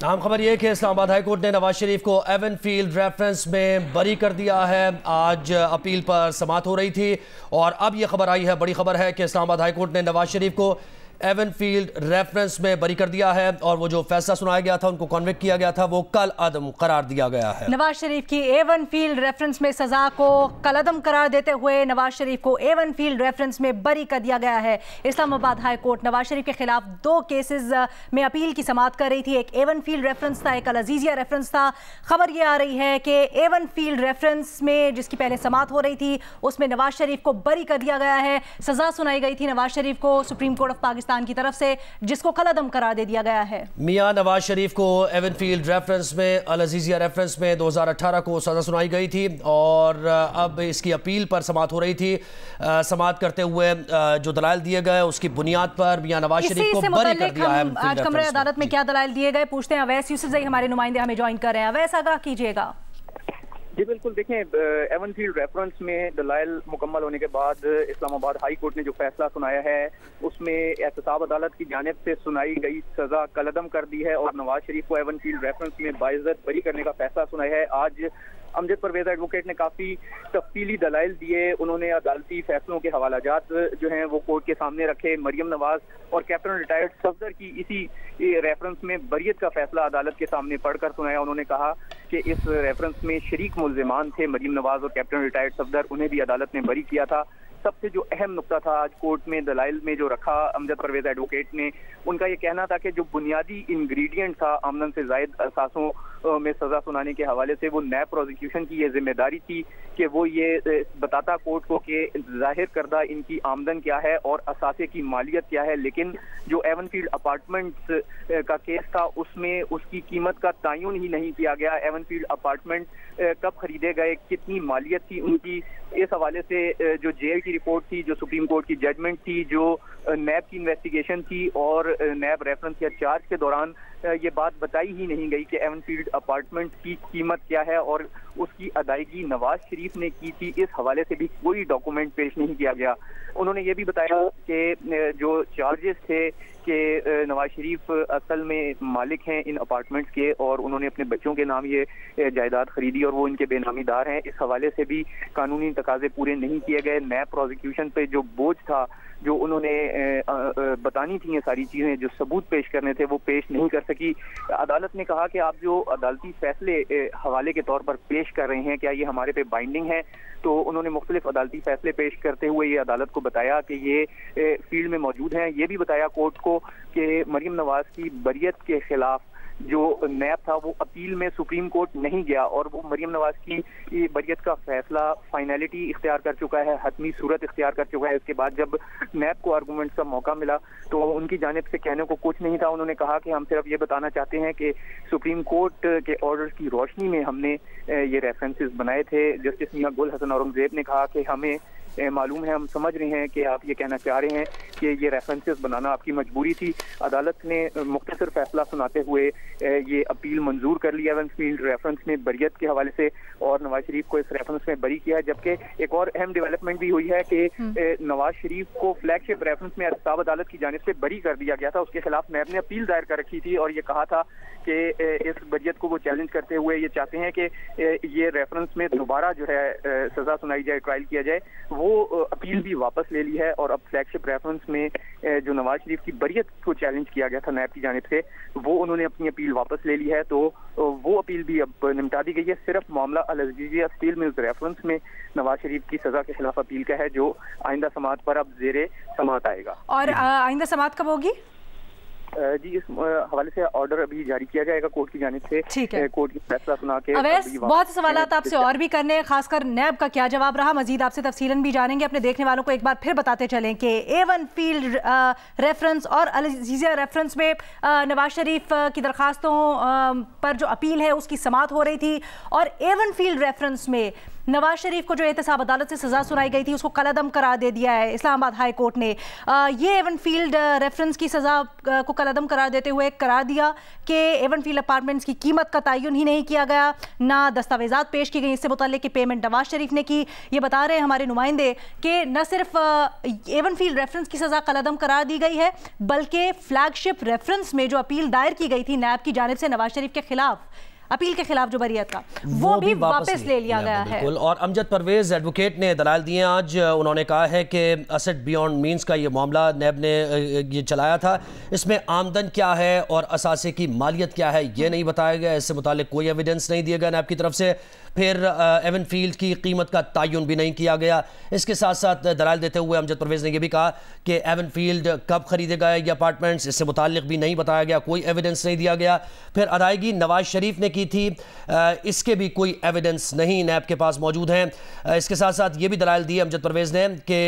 अहम खबर ये कि इस्लामाबाद हाई कोर्ट ने नवाज शरीफ को एवन फील्ड रेफरेंस में बरी कर दिया है। आज अपील पर समाअत हो रही थी और अब ये खबर आई है, बड़ी खबर है कि इस्लामाबाद हाई कोर्ट ने नवाज शरीफ को एवन फील्ड रेफरेंस में बरी कर दिया है और वो जो फैसला सुनाया गया था, उनको कॉन्विक्ट किया गया था, वो कल अदम करार दिया गया है। नवाज शरीफ की एवन फील्ड रेफरेंस में सजा को कल अदम करार देते हुए नवाज शरीफ को एवन फील्ड रेफरेंस में बरी कर दिया गया है। इस्लामाबाद हाई कोर्ट नवाज शरीफ के खिलाफ 2 केसेस में अपील की समाअत कर रही थी। एक एवन फील्ड रेफरेंस था, एक अल अजीजिया रेफरेंस था। खबर ये आ रही है कि एवन फील्ड रेफरेंस में जिसकी पहले समाअत हो रही थी, उसमें नवाज शरीफ को बरी कर दिया गया है। सजा सुनाई गई थी नवाज शरीफ को सुप्रीम कोर्ट ऑफ पाकिस्तान की तरफ से, जिसको कल अदम करार दे दिया गया है। मियां नवाज शरीफ को एवन फील्ड रेफरेंस में, अल अजीजिया रेफरेंस में 2018 को सजा सुनाई गई थी और अब इसकी अपील पर समाअत हो रही थी। समाअत करते हुए जो दलाइल दिए गए उसकी बुनियाद पर मियां नवाज शरीफ को बरी कर दिया है। आज कमरे अदालत में क्या दलाइल दिए गए, पूछते हैं अवैस यूसुफजई हमारे नुमाइंदे हमें ज्वाइन कर रहे हैं। अवैस, आगाह कीजिएगा। जी बिल्कुल, देखें, एवन फील्ड रेफरेंस में दलाइल मुकम्मल होने के बाद इस्लामाबाद हाई कोर्ट ने जो फैसला सुनाया है उसमें एहतसाब अदालत की जानिब से सुनाई गई सजा कलअदम कर दी है और नवाज शरीफ को एवन फील्ड रेफरेंस में बाइज्जत बरी करने का फैसला सुनाया है। आज अमजद परवेज एडवोकेट ने काफ़ी तफसीली दलाइल दिए। उन्होंने अदालती फैसलों के हवालाजात जो हैं वो कोर्ट के सामने रखे। मरियम नवाज और कैप्टन रिटायर्ड सफदर की इसी रेफरेंस में बरियत का फैसला अदालत के सामने पढ़कर सुनाया। उन्होंने कहा कि इस रेफरेंस में शरीक मुल्जिमान थे मरियम नवाज और कैप्टन रिटायर्ड सफदर, उन्हें भी अदालत ने बरी किया था। सबसे जो अहम नुक्ता था आज कोर्ट में दलाइल में जो रखा अमजद परवेज एडवोकेट ने, उनका ये कहना था कि जो बुनियादी इंग्रेडिएंट था आमदन से जायद असासों में सजा सुनाने के हवाले से, वो नैब प्रोसिक्यूशन की ये जिम्मेदारी थी कि वो ये बताता कोर्ट को कि जाहिर करदा इनकी आमदन क्या है और असासे की मालियत क्या है। लेकिन जो एवन फील्ड अपार्टमेंट्स का केस था उसमें उसकी कीमत का तयन ही नहीं किया गया। एवन फील्ड अपार्टमेंट कब खरीदे गए, कितनी मालियत थी उनकी, इस हवाले से जो जेल की रिपोर्ट थी, जो सुप्रीम कोर्ट की जजमेंट थी, जो नैब की इन्वेस्टिगेशन थी और नैब रेफरेंस या चार्ज के दौरान ये बात बताई ही नहीं गई कि एवन फील्ड अपार्टमेंट की कीमत क्या है और उसकी अदायगी नवाज शरीफ ने की थी। इस हवाले से भी कोई डॉक्यूमेंट पेश नहीं किया गया। उन्होंने ये भी बताया कि जो चार्जेस थे कि नवाज शरीफ असल में मालिक हैं इन अपार्टमेंट्स के और उन्होंने अपने बच्चों के नाम ये जायदाद खरीदी और वो इनके बेनामीदार हैं। इस हवाले से भी कानूनी तकाजे पूरे नहीं किए गए। नैब प्रोसिक्यूशन पे जो बोझ था, जो उन्होंने बतानी थी ये सारी चीज़ें, जो सबूत पेश करने थे, वो पेश नहीं कर सकी। अदालत ने कहा कि आप जो अदालती फैसले हवाले के तौर पर पेश कर रहे हैं, क्या ये हमारे पे बाइंडिंग है? तो उन्होंने मुख्तलिफ अदालती फैसले पेश करते हुए ये अदालत को बताया कि ये फील्ड में मौजूद हैं। ये भी बताया कोर्ट को कि मरियम नवाज की बरियत के खिलाफ जो नैब था वो अपील में सुप्रीम कोर्ट नहीं गया और वो मरियम नवाज की बरियत का फैसला फाइनलिटी इख्तियार कर चुका है, हतमी सूरत इख्तियार कर चुका है। इसके बाद जब नैब को आर्गूमेंट्स का मौका मिला तो उनकी जानिब से कहने को कुछ नहीं था। उन्होंने कहा कि हम सिर्फ ये बताना चाहते हैं कि सुप्रीम कोर्ट के ऑर्डर्स की रोशनी में हमने ये रेफरेंसेस बनाए थे। जस्टिस मियां गुल हसन औरंगजेब ने कहा कि हमें मालूम है, हम समझ रहे हैं कि आप ये कहना चाह रहे हैं कि ये रेफरेंसेस बनाना आपकी मजबूरी थी। अदालत ने मुख्तसर फैसला सुनाते हुए ये अपील मंजूर कर ली एवन फील्ड रेफरेंस में बरियत के हवाले से और नवाज शरीफ को इस रेफरेंस में बरी किया। जबकि एक और अहम डेवलपमेंट भी हुई है कि नवाज शरीफ को फ्लैगशिप रेफरेंस में एहतसाब अदालत की जानिब से बरी कर दिया गया था। उसके खिलाफ नैब ने अपील दायर कर रखी थी और ये कहा था कि इस बरियत को वो चैलेंज करते हुए ये चाहते हैं कि ये रेफरेंस में दोबारा जो है सजा सुनाई जाए, ट्रायल किया जाए। वो अपील भी वापस ले ली है और अब फ्लैगशिप रेफरेंस में जो नवाज शरीफ की बरियत को चैलेंज किया गया था नैब की जानिब से, वो उन्होंने अपनी अपील वापस ले ली है। तो वो अपील भी अब निपटा दी गई है। सिर्फ मामला अल अजीजिया स्टील मिल्स रेफरेंस में नवाज शरीफ की सजा के खिलाफ अपील का है, जो आइंदा समाअत पर अब जेरे समाअत आएगा। और आइंदा समाअत कब होगी? जी इस हवाले से ऑर्डर अभी जारी किया जाएगा कोर्ट की जानिब से। ठीक है, कोर्ट की फैसला सुना के अवैस, बहुत से सवालात आपसे और भी करने हैं, खासकर नैब का क्या जवाब रहा, मजीद आपसे तफसीलन भी जानेंगे। अपने देखने वालों को एक बार फिर बताते चलें कि एवन फील्ड रेफरेंस और अल अजीजिया रेफरेंस में नवाज शरीफ की दरखास्तों पर जो अपील है उसकी समाअत हो रही थी और एवन फील्ड रेफरेंस में नवाज शरीफ को जो एहतसाब अदालत से सज़ा सुनाई गई थी उसको कलअदम करार दे दिया है इस्लामाबाद हाई कोर्ट ने। ये एवनफील्ड रेफरेंस की सज़ा को कलअदम करार देते हुए करार दिया कि एवनफील्ड अपार्टमेंट्स की कीमत का तयन ही नहीं किया गया, ना दस्तावेज़ात पेश की गई इससे मुताल्लिक़ कि पेमेंट नवाज शरीफ ने की। ये बता रहे हैं हमारे नुमाइंदे कि न सिर्फ एवनफील्ड रेफरेंस की सज़ा कलअदम करार दी गई है बल्कि फ्लैगशिप रेफरेंस में जो अपील दायर की गई थी नैब की जानिब से नवाज शरीफ के खिलाफ, अपील के खिलाफ जो बरीयत का, वो भी वापस ले लिया गया है। और अमजद परवेज एडवोकेट ने दलाल दिए आज। उन्होंने कहा है कि असेट बियॉन्ड मींस का ये मामला नैब ने ये चलाया था, इसमें आमदन क्या है और असासे की मालियत क्या है ये नहीं बताया गया, इससे मुतालिक कोई एविडेंस नहीं दिया गया नैब की तरफ से। फिर एवनफील्ड की कीमत का तयन भी नहीं किया गया। इसके साथ साथ दलाल देते हुए अमजद परवेज ने यह भी कहा कि एवनफील्ड कब खरीदेगा ये अपार्टमेंट्स, इससे मुताल्लिक भी नहीं बताया गया, कोई एविडेंस नहीं दिया गया। फिर अदायगी नवाज शरीफ ने की थी, इसके भी कोई एविडेंस नहीं नैब के पास मौजूद हैं। इसके साथ साथ ये भी दलाल दिए अमजद परवेज ने कि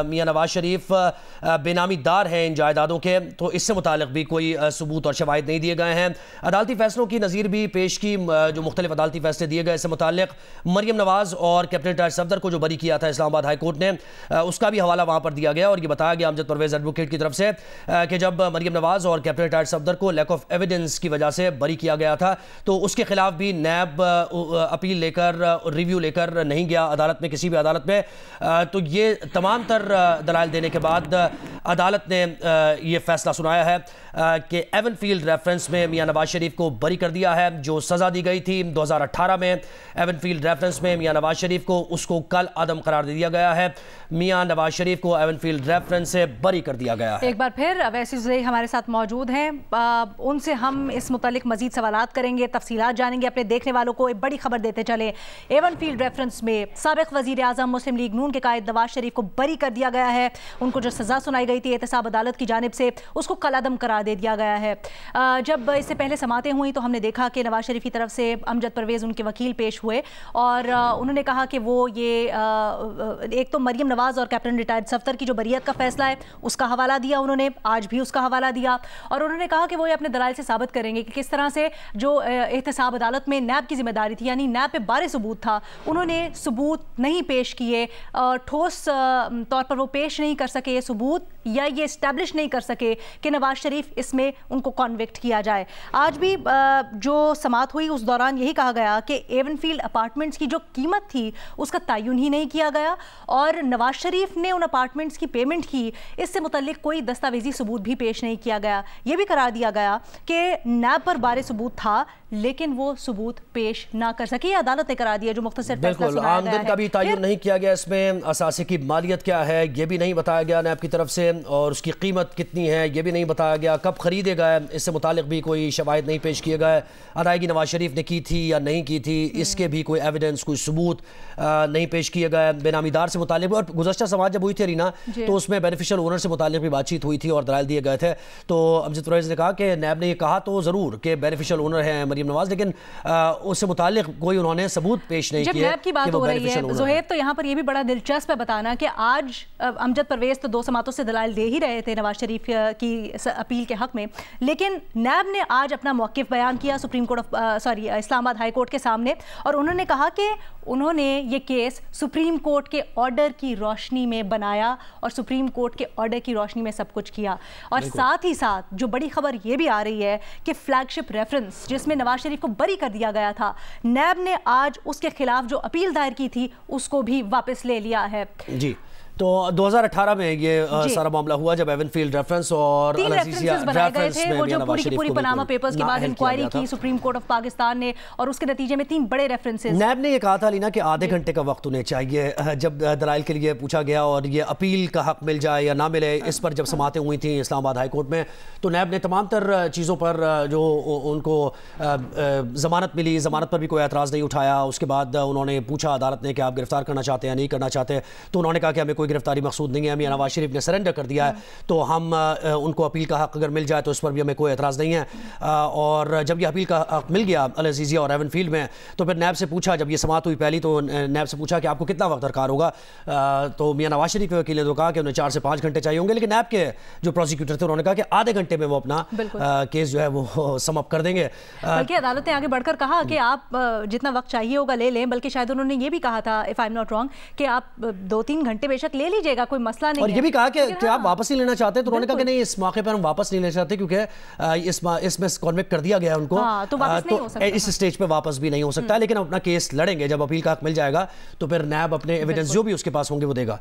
मियां नवाज शरीफ बेनामी दार हैं इन जायदादों के, तो इससे मुताल्लिक भी कोई सबूत और शवाहिद नहीं दिए गए हैं। अदालती फैसलों की नज़ीर भी पेश की, जो मुख्तलिफ अदालती फैसले दिए गए इससे मुताल्लिक मरियम नवाज और कैप्टन रिटायर्ड सफदर को जो बरी किया था इस्लामाबाद हाई कोर्ट ने, उसका भी हवाला वहां पर दिया गया और ये बताया गया अमजद परवेज एडवोकेट की तरफ से कि जब मरियम नवाज और कैप्टन रिटायर्ड सफदर को लैक ऑफ एविडेंस की वजह से बरी किया गया था तो उसके खिलाफ भी नैब अपील लेकर, रिव्यू लेकर नहीं गया अदालत में, किसी भी अदालत में। तो ये तमाम तर दलाल देने के बाद अदालत ने ये फैसला सुनाया है कि एवनफील्ड रेफरेंस में मियां नवाज शरीफ को बरी कर दिया है। जो सज़ा दी गई थी 2018 में एवनफील्ड रेफरेंस में मियां नवाज शरीफ को, उसको कल अदम करार दे दिया गया है। मियां नवाज शरीफ को एवनफील्ड रेफरेंस से बरी कर दिया गया है। एक बार फिर अवैसी ज़ुज़ैई हमारे साथ मौजूद हैं, उनसे हम इस मुतालिक मजीद सवालात करेंगे, तफसीलात जानेंगे। अपने देखने वालों को एक बड़ी खबर देते चले, एवनफील्ड रेफरेंस में साबिक़ वज़ीर आज़म मुस्लिम लीग नून के कायद नवाज शरीफ को बरी कर दिया गया है। उनको जो सज़ा सुनाई गई थी एहतसाब अदालत की जानिब से, उसको कलअदम करार दे दिया गया है। जब इससे पहले समातें हुई तो हमने देखा कि नवाज शरीफ की तरफ से अमजद परवेज़ उनके वकील पेश हुए और उन्होंने कहा कि वो ये एक तो मरियम नवाज और कैप्टन रिटायर्ड सफदर की जो बरीयत का फैसला है उसका हवाला दिया उन्होंने, आज भी उसका हवाला दिया और उन्होंने कहा कि वो ये अपने दलाइल से साबित करेंगे कि किस तरह से जो एहतसाब अदालत में नैब की जिम्मेदारी थी, यानी नैब पे बारे सबूत था, उन्होंने सबूत नहीं पेश किए, ठोस तौर पर वो पेश नहीं कर सके ये सबूत या ये इस्टेब्लिश नहीं कर सके कि नवाज शरीफ इसमें उनको कॉन्विक्ट किया जाए। आज भी जो समात हुई उस दौरान यही कहा गया कि एवनफील्ड अपार्टमेंट्स की जो कीमत थी उसका तयन ही नहीं किया गया और नवाज शरीफ ने उन अपार्टमेंट्स की पेमेंट की, इससे मुतल्लिक कोई दस्तावेजी सबूत भी पेश नहीं किया गया। यह भी करार दिया गया कि नैब पर बारे सबूत था लेकिन वो सबूत पेश ना कर सके, अदालत ने करार दिया जो मुख्तसर फैसला सुनाया गया है। आमदन का भी तयन नहीं किया गया, इसमें असासे की मालियत क्या है ये भी नहीं बताया गया नैब की तरफ से और उसकी कीमत कितनी है ये भी नहीं बताया गया, कब खरीदेगा इससे मुतालिक भी कोई शवाहिद नहीं पेश किए गए। अदायगी नवाज शरीफ ने की थी या नहीं की थी इसके भी कोई एविडेंस, कोई सबूत नहीं पेश किए गए। बेनामीदार से मुतालिक और गुज़श्ता समाज जब हुई थी रीना तो उसमें बेनिफिशियल ओनर से मुतालिक भी बातचीत हुई थी और दलाइल दिए गए थे। तो अमजद परवेज ने कहा कि नैब ने ये कहा तो ज़रूर कि बेनिफिशियल ओनर है मरियम नवाज, लेकिन उससे मुतालिक कोई उन्होंने सबूत पेश नहीं किया। जब नैब की बात हो रही है ज़ुहैब, तो यहाँ पर यह भी बड़ा दिलचस्प है बताना कि आज अमजद परवेज तो 2 समातों से दलाइल दे ही रहे थे नवाज शरीफ की अपील के हक में, लेकिन नैब ने आज अपना मौक़िफ़ बयान किया supreme court Islamabad high court के सामने और उन्होंने कहा कि उन्होंने ये केस सुप्रीम कोर्ट के ऑर्डर की रोशनी में बनाया और सुप्रीम कोर्ट के ऑर्डर की रोशनी में सब कुछ किया। और साथ ही साथ जो बड़ी खबर ये भी आ रही है कि फ्लैगशिप रेफरेंस जिसमें नवाज शरीफ को बरी कर दिया गया था, नैब ने आज उसके खिलाफ जो अपील दायर की थी उसको भी वापस ले लिया है। जी, तो 2018 में ये सारा मामला हुआ जब एवनफील्ड रेफरेंस और रेफरेंसेस बनाए गए थे, वो जो पूरी पनामा पेपर्स के बाद इंक्वायरी की सुप्रीम कोर्ट ऑफ पाकिस्तान ने और उसके नतीजे में 3 बड़े रेफरेंसेस। नैब ने ये कहा था लीना कि आधे घंटे का वक्त उन्हें चाहिए जब दलाइल के लिए पूछा गया और ये अपील का हक मिल जाए या ना मिले, इस पर जब समातें हुई थी इस्लामाबाद हाई कोर्ट में तो नैब ने तमाम तर चीज़ों पर जो उनको ज़मानत मिली, ज़मानत पर भी कोई एतराज़ नहीं उठाया। उसके बाद उन्होंने पूछा अदालत ने कि आप गिरफ्तार करना चाहते हैं या नहीं करना चाहते, तो उन्होंने कहा कि हमें कोई गिरफ्तारी मकसूद नहीं है, मियां नवाज शरीफ ने सरेंडर कर दिया है, तो हम उनको अपील का हक अगर मिल जाए तो इस पर भी हमें कोई एतराज़ नहीं है। और जब ये अपील का हक मिल गया अल अज़ीज़िया और एवनफील्ड में, तो फिर नैब से पूछा, जब ये समाअत हुई पहली, तो नैब से पूछा कि आपको कितना वक्त दरकार होगा, तो मियां नवाज शरीफ के वकील ने तो कहा कि उन्हें 4 से 5 घंटे चाहिए होंगे, लेकिन नैब के जो प्रोसिक्यूटर थे उन्होंने कहा कि आधे घंटे में वो अपना केस जो है वो समअप कर देंगे। बल्कि अदालत ने आगे बढ़कर कहा कि आप जितना वक्त चाहिए होगा ले लें, बल्कि शायद उन्होंने ये भी कहा था, if I am not wrong, कि आप 2-3 घंटे बेशक ले लीजिएगा, कोई मसला नहीं और है। ये भी कहा कि आप वापस नहीं लेना चाहते, तो उन्होंने कहा कि नहीं, इस मौके पर हम वापस नहीं लेना चाहते क्योंकि इसमें कॉन्विक्ट कर दिया गया उनको, तो वापस नहीं हो सकता, इस स्टेज पे वापस भी नहीं हो सकता, लेकिन अपना केस लड़ेंगे। जब अपील का हक मिल जाएगा तो फिर नैब अपने एविडेंस जो भी उसके पास होंगे वो देगा।